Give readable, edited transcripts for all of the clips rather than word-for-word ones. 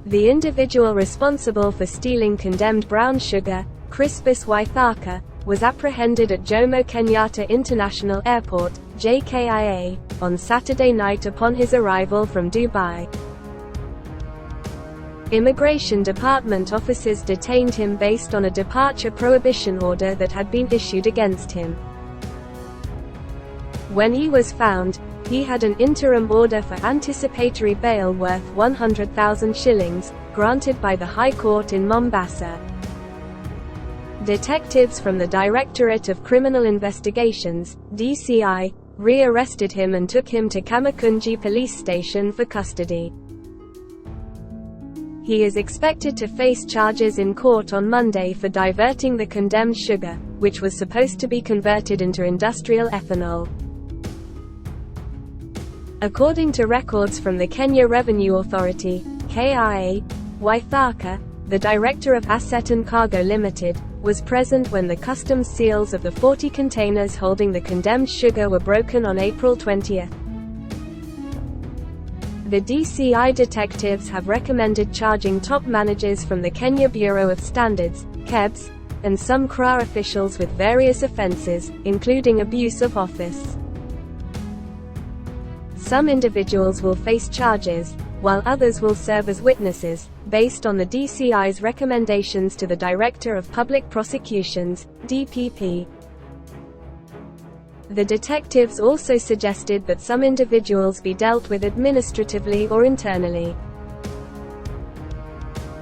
The individual responsible for stealing condemned brown sugar, Crispus Waithaka, was apprehended at Jomo Kenyatta International Airport, JKIA, on Saturday night upon his arrival from Dubai. Immigration Department officers detained him based on a departure prohibition order that had been issued against him. When he was found, he had an interim order for anticipatory bail worth 100,000 shillings, granted by the High Court in Mombasa. Detectives from the Directorate of Criminal Investigations, DCI, re-arrested him and took him to Kamakunji police station for custody. He is expected to face charges in court on Monday for diverting the condemned sugar, which was supposed to be converted into industrial ethanol. According to records from the Kenya Revenue Authority, KIA, Waithaka, the director of Asset and Cargo Limited, was present when the customs seals of the 40 containers holding the condemned sugar were broken on April 20. The DCI detectives have recommended charging top managers from the Kenya Bureau of Standards, KEBS, and some CRA officials with various offences, including abuse of office. Some individuals will face charges, while others will serve as witnesses, based on the DCI's recommendations to the Director of Public Prosecutions, DPP. The detectives also suggested that some individuals be dealt with administratively or internally.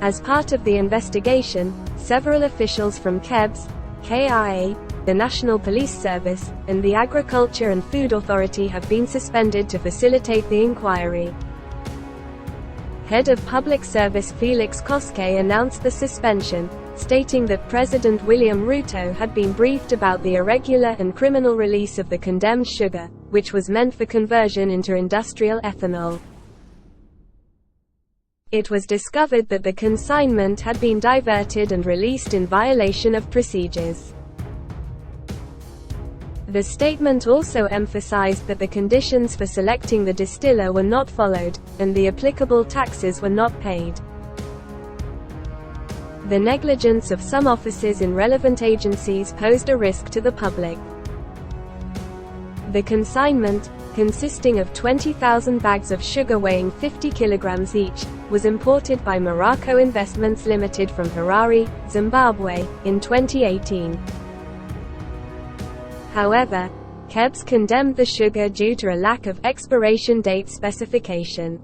As part of the investigation, several officials from KEBS, KIA, the National Police Service, and the Agriculture and Food Authority have been suspended to facilitate the inquiry. Head of Public Service Felix Koskei announced the suspension, stating that President William Ruto had been briefed about the irregular and criminal release of the condemned sugar, which was meant for conversion into industrial ethanol. It was discovered that the consignment had been diverted and released in violation of procedures. The statement also emphasized that the conditions for selecting the distiller were not followed, and the applicable taxes were not paid. The negligence of some officers in relevant agencies posed a risk to the public. The consignment, consisting of 20,000 bags of sugar weighing 50 kilograms each, was imported by Morocco Investments Limited from Harare, Zimbabwe, in 2018. However, KEBS condemned the sugar due to a lack of expiration date specification.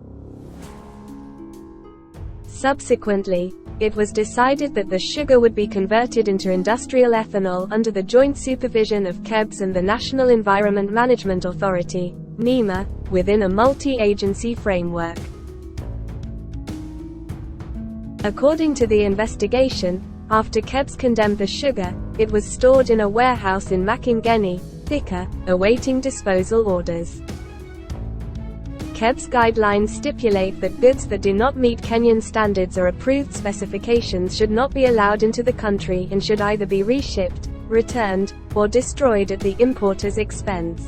Subsequently, it was decided that the sugar would be converted into industrial ethanol under the joint supervision of KEBS and the National Environment Management Authority, NEMA, within a multi-agency framework. According to the investigation, after KEBS condemned the sugar, it was stored in a warehouse in Makongeni, Thika, awaiting disposal orders. KEBS guidelines stipulate that goods that do not meet Kenyan standards or approved specifications should not be allowed into the country and should either be reshipped, returned, or destroyed at the importer's expense.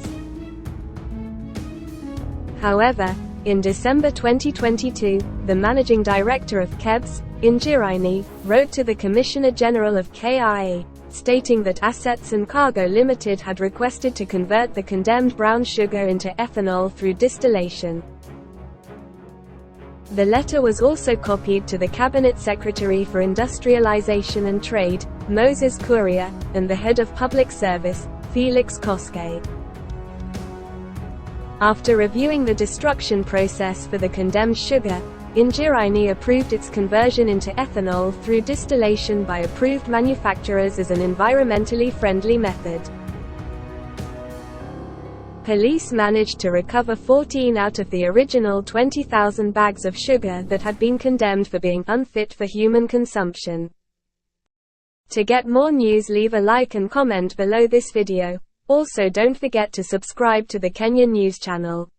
However, in December 2022, the managing director of KEBS, Injiraini, wrote to the Commissioner General of KIA, stating that Assets and Cargo Limited had requested to convert the condemned brown sugar into ethanol through distillation. The letter was also copied to the Cabinet Secretary for Industrialization and Trade, Moses Kuria, and the Head of Public Service, Felix Koskei. After reviewing the destruction process for the condemned sugar, Injiraini approved its conversion into ethanol through distillation by approved manufacturers as an environmentally friendly method. Police managed to recover 14 out of the original 20,000 bags of sugar that had been condemned for being unfit for human consumption. To get more news, leave a like and comment below this video. Also, don't forget to subscribe to the Kenyan News channel.